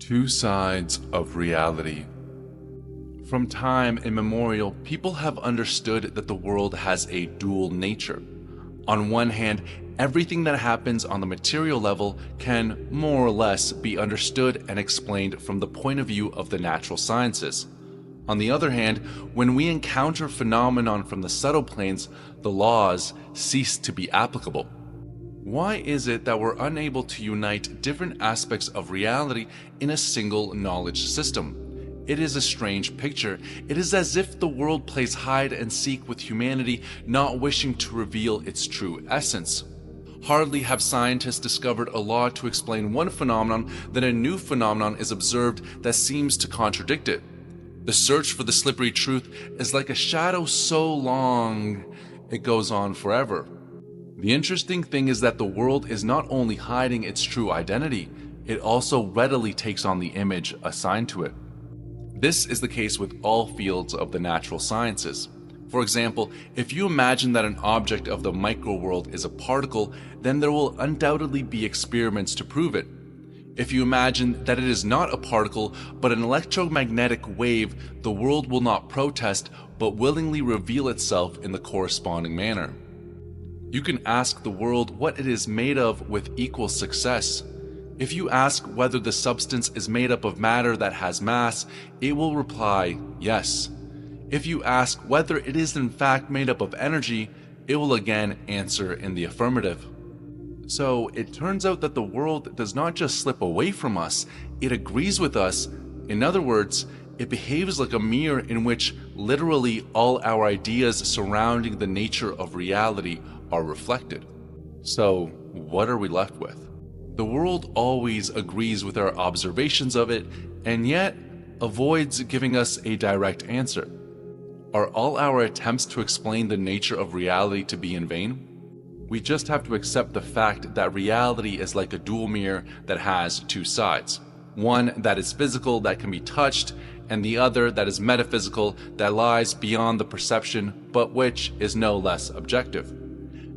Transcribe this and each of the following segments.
Two sides of reality. From time immemorial, people have understood that the world has a dual nature. On one hand, everything that happens on the material level can more or less be understood and explained from the point of view of the natural sciences. On the other hand, when we encounter phenomenon from the subtle planes, the laws cease to be applicable. Why is it that we're unable to unite different aspects of reality in a single knowledge system? It is a strange picture. It is as if the world plays hide and seek with humanity, not wishing to reveal its true essence. Hardly have scientists discovered a law to explain one phenomenon than a new phenomenon is observed that seems to contradict it. The search for the slippery truth is like a shadow so long it goes on forever. The interesting thing is that the world is not only hiding its true identity, it also readily takes on the image assigned to it. This is the case with all fields of the natural sciences. For example, if you imagine that an object of the microworld is a particle, then there will undoubtedly be experiments to prove it. If you imagine that it is not a particle but an electromagnetic wave, the world will not protest but willingly reveal itself in the corresponding manner. You can ask the world what it is made of with equal success. If you ask whether the substance is made up of matter that has mass, it will reply yes. If you ask whether it is in fact made up of energy, it will again answer in the affirmative. So it turns out that the world does not just slip away from us, it agrees with us. In other words, it behaves like a mirror in which literally all our ideas surrounding the nature of reality are reflected. So what are we left with? The world always agrees with our observations of it, and yet avoids giving us a direct answer. Are all our attempts to explain the nature of reality to be in vain? We just have to accept the fact that reality is like a dual mirror that has two sides. One that is physical, that can be touched, and the other that is metaphysical, that lies beyond the perception, but which is no less objective.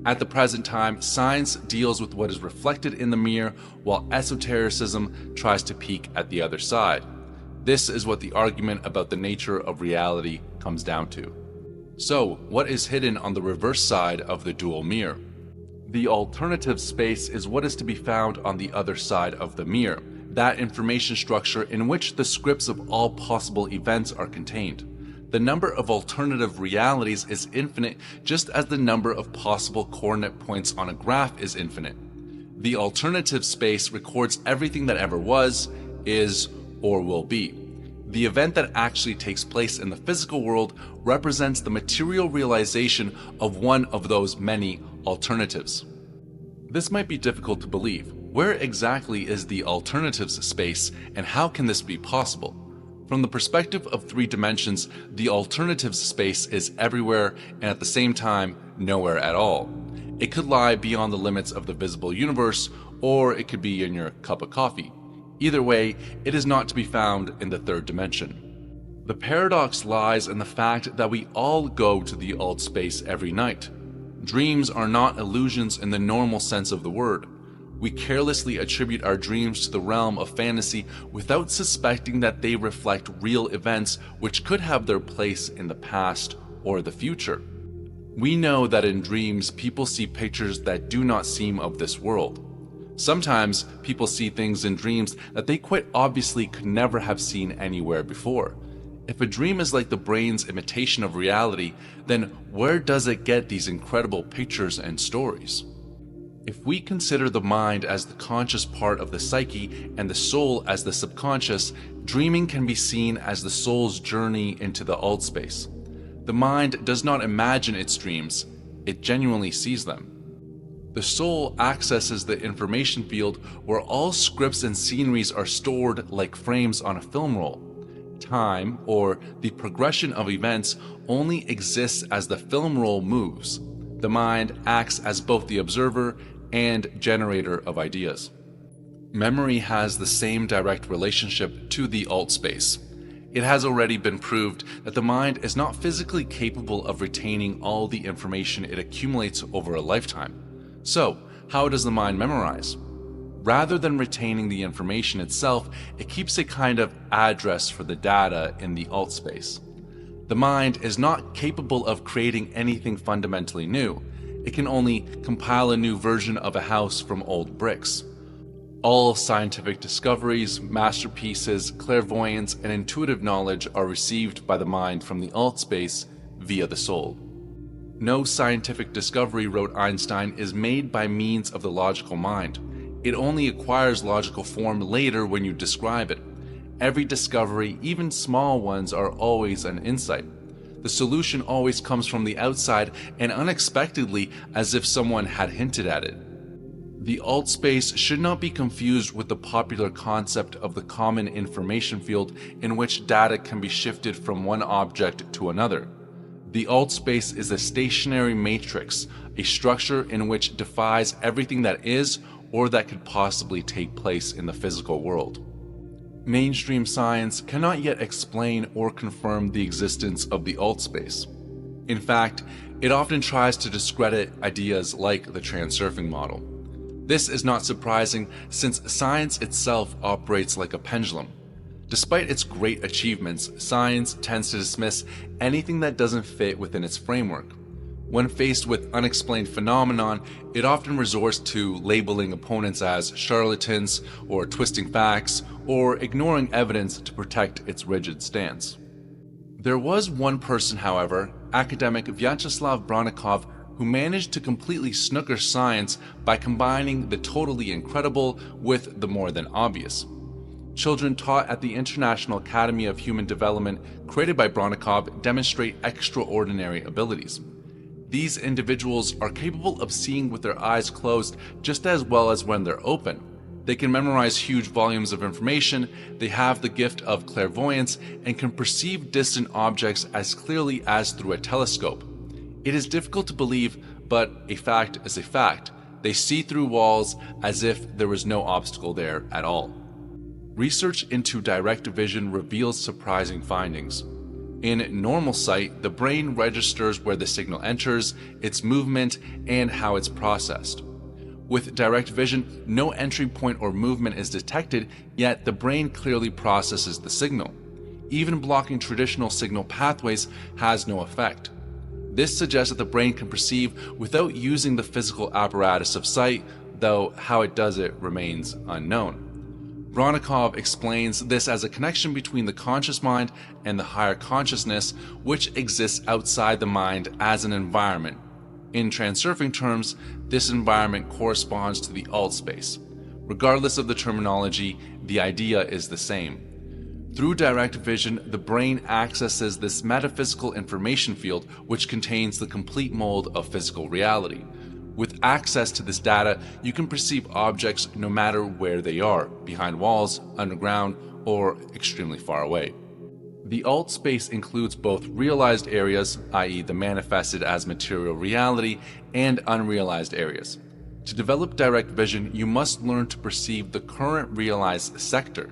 At the present time, science deals with what is reflected in the mirror, while esotericism tries to peek at the other side. This is what the argument about the nature of reality comes down to. So, what is hidden on the reverse side of the dual mirror? The alternative space is what is to be found on the other side of the mirror, that information structure in which the scripts of all possible events are contained. The number of alternative realities is infinite, just as the number of possible coordinate points on a graph is infinite. The alternative space records everything that ever was, is, or will be. The event that actually takes place in the physical world represents the material realization of one of those many alternatives. This might be difficult to believe. Where exactly is the alternatives space, and how can this be possible? From the perspective of three dimensions, the alternatives space is everywhere and at the same time nowhere at all. It could lie beyond the limits of the visible universe, or it could be in your cup of coffee. Either way, it is not to be found in the third dimension. The paradox lies in the fact that we all go to the alt space every night. Dreams are not illusions in the normal sense of the word. We carelessly attribute our dreams to the realm of fantasy without suspecting that they reflect real events which could have their place in the past or the future. We know that in dreams people see pictures that do not seem of this world. Sometimes people see things in dreams that they quite obviously could never have seen anywhere before. If a dream is like the brain's imitation of reality, then where does it get these incredible pictures and stories? If we consider the mind as the conscious part of the psyche and the soul as the subconscious, dreaming can be seen as the soul's journey into the alt space. The mind does not imagine its dreams, it genuinely sees them. The soul accesses the information field where all scripts and sceneries are stored like frames on a film roll. Time, or the progression of events, only exists as the film roll moves. The mind acts as both the observer and generator of ideas. Memory has the same direct relationship to the alt space. It has already been proved that the mind is not physically capable of retaining all the information it accumulates over a lifetime. So, how does the mind memorize? Rather than retaining the information itself, it keeps a kind of address for the data in the alt space. The mind is not capable of creating anything fundamentally new. It can only compile a new version of a house from old bricks. All scientific discoveries, masterpieces, clairvoyance, and intuitive knowledge are received by the mind from the alt space via the soul. No scientific discovery, wrote Einstein, is made by means of the logical mind. It only acquires logical form later when you describe it. Every discovery, even small ones, are always an insight. The solution always comes from the outside and unexpectedly, as if someone had hinted at it. The alt space should not be confused with the popular concept of the common information field in which data can be shifted from one object to another. The alt space is a stationary matrix, a structure in which defies everything that is or that could possibly take place in the physical world. Mainstream science cannot yet explain or confirm the existence of the alt space. In fact, it often tries to discredit ideas like the transurfing model. This is not surprising since science itself operates like a pendulum. Despite its great achievements, science tends to dismiss anything that doesn't fit within its framework. When faced with unexplained phenomenon, it often resorts to labeling opponents as charlatans or twisting facts or ignoring evidence to protect its rigid stance. There was one person, however, academic Vyacheslav Bronikov, who managed to completely snooker science by combining the totally incredible with the more than obvious. Children taught at the International Academy of Human Development created by Bronikov demonstrate extraordinary abilities. These individuals are capable of seeing with their eyes closed just as well as when they're open. They can memorize huge volumes of information, they have the gift of clairvoyance, and can perceive distant objects as clearly as through a telescope. It is difficult to believe, but a fact is a fact. They see through walls as if there was no obstacle there at all. Research into direct vision reveals surprising findings. In normal sight, the brain registers where the signal enters, its movement, and how it's processed. With direct vision, no entry point or movement is detected, yet the brain clearly processes the signal. Even blocking traditional signal pathways has no effect. This suggests that the brain can perceive without using the physical apparatus of sight, though how it does it remains unknown. Bronikov explains this as a connection between the conscious mind and the higher consciousness, which exists outside the mind as an environment. In transurfing terms, this environment corresponds to the alt space. Regardless of the terminology, the idea is the same. Through direct vision, the brain accesses this metaphysical information field, which contains the complete mold of physical reality. With access to this data, you can perceive objects no matter where they are, behind walls, underground, or extremely far away. The alt space includes both realized areas, i.e. the manifested as material reality, and unrealized areas. To develop direct vision, you must learn to perceive the current realized sector.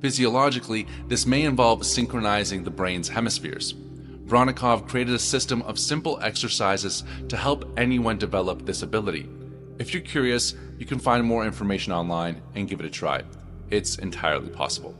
Physiologically, this may involve synchronizing the brain's hemispheres. Bronikov created a system of simple exercises to help anyone develop this ability. If you're curious, you can find more information online and give it a try. It's entirely possible.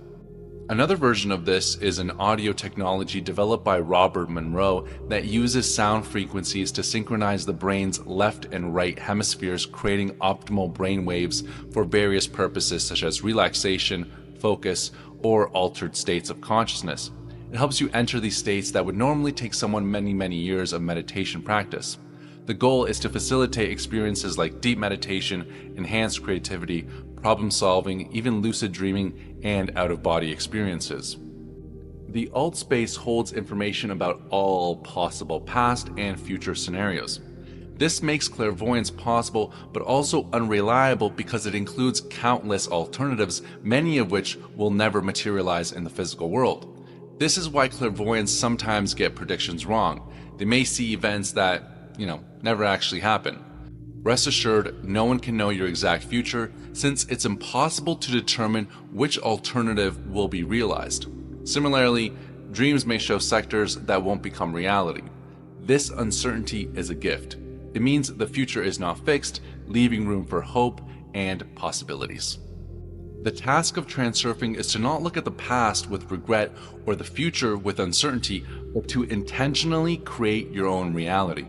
Another version of this is an audio technology developed by Robert Monroe that uses sound frequencies to synchronize the brain's left and right hemispheres, creating optimal brain waves for various purposes such as relaxation, focus, or altered states of consciousness. It helps you enter these states that would normally take someone many years of meditation practice. The goal is to facilitate experiences like deep meditation, enhanced creativity, problem solving, even lucid dreaming, and out-of-body experiences. The alt space holds information about all possible past and future scenarios. This makes clairvoyance possible, but also unreliable because it includes countless alternatives, many of which will never materialize in the physical world. This is why clairvoyants sometimes get predictions wrong. They may see events that, never actually happen. Rest assured, no one can know your exact future since it's impossible to determine which alternative will be realized. Similarly, dreams may show sectors that won't become reality. This uncertainty is a gift. It means the future is not fixed, leaving room for hope and possibilities. The task of transurfing is to not look at the past with regret or the future with uncertainty, but to intentionally create your own reality.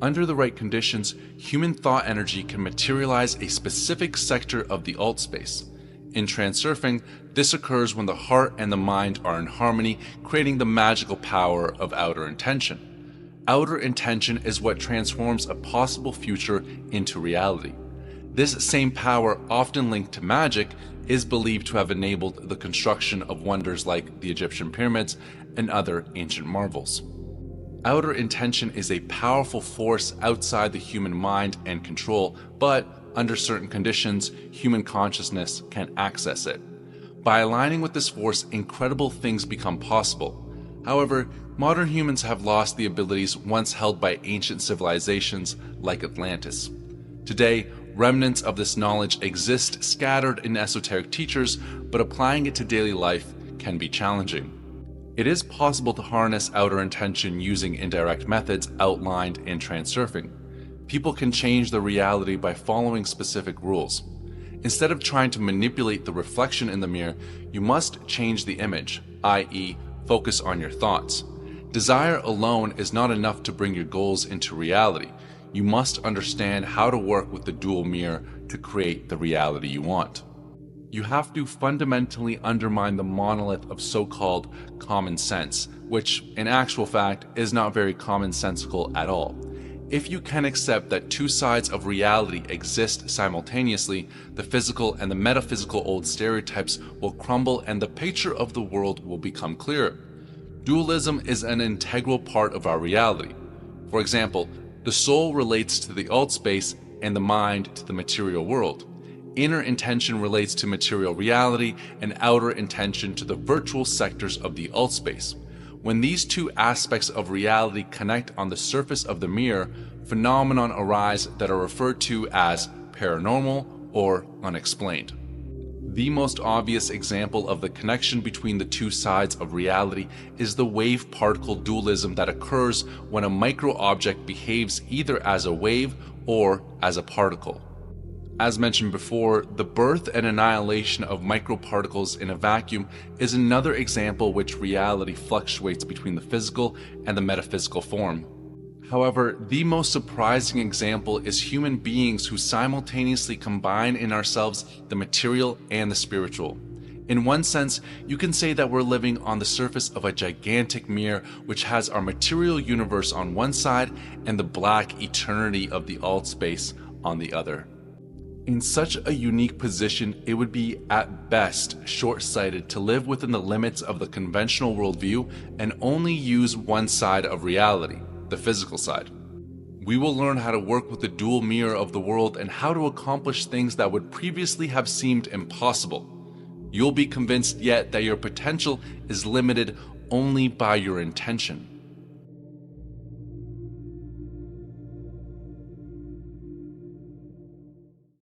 Under the right conditions, human thought energy can materialize a specific sector of the alt space. In transurfing, this occurs when the heart and the mind are in harmony, creating the magical power of outer intention. Outer intention is what transforms a possible future into reality. This same power, often linked to magic, is believed to have enabled the construction of wonders like the Egyptian pyramids and other ancient marvels. Outer intention is a powerful force outside the human mind and control, but under certain conditions, human consciousness can access it. By aligning with this force, incredible things become possible. However, modern humans have lost the abilities once held by ancient civilizations like Atlantis. Today, remnants of this knowledge exist scattered in esoteric teachers, but applying it to daily life can be challenging. It is possible to harness outer intention using indirect methods outlined in transurfing. People can change their reality by following specific rules. Instead of trying to manipulate the reflection in the mirror, you must change the image, i.e., focus on your thoughts. Desire alone is not enough to bring your goals into reality. You must understand how to work with the dual mirror to create the reality you want. You have to fundamentally undermine the monolith of so-called common sense, which in actual fact is not very commonsensical at all. If you can accept that two sides of reality exist simultaneously, the physical and the metaphysical old stereotypes will crumble and the picture of the world will become clearer. Dualism is an integral part of our reality. For example, the soul relates to the alt space and the mind to the material world. Inner intention relates to material reality and outer intention to the virtual sectors of the alt space. When these two aspects of reality connect on the surface of the mirror, phenomena arise that are referred to as paranormal or unexplained. The most obvious example of the connection between the two sides of reality is the wave-particle dualism that occurs when a micro-object behaves either as a wave or as a particle. As mentioned before, the birth and annihilation of microparticles in a vacuum is another example which reality fluctuates between the physical and the metaphysical form. However, the most surprising example is human beings who simultaneously combine in ourselves the material and the spiritual. In one sense, you can say that we're living on the surface of a gigantic mirror which has our material universe on one side and the black eternity of the alt space on the other. In such a unique position, it would be at best short-sighted to live within the limits of the conventional worldview and only use one side of reality, the physical side. We will learn how to work with the dual mirror of the world and how to accomplish things that would previously have seemed impossible. You'll be convinced yet that your potential is limited only by your intention.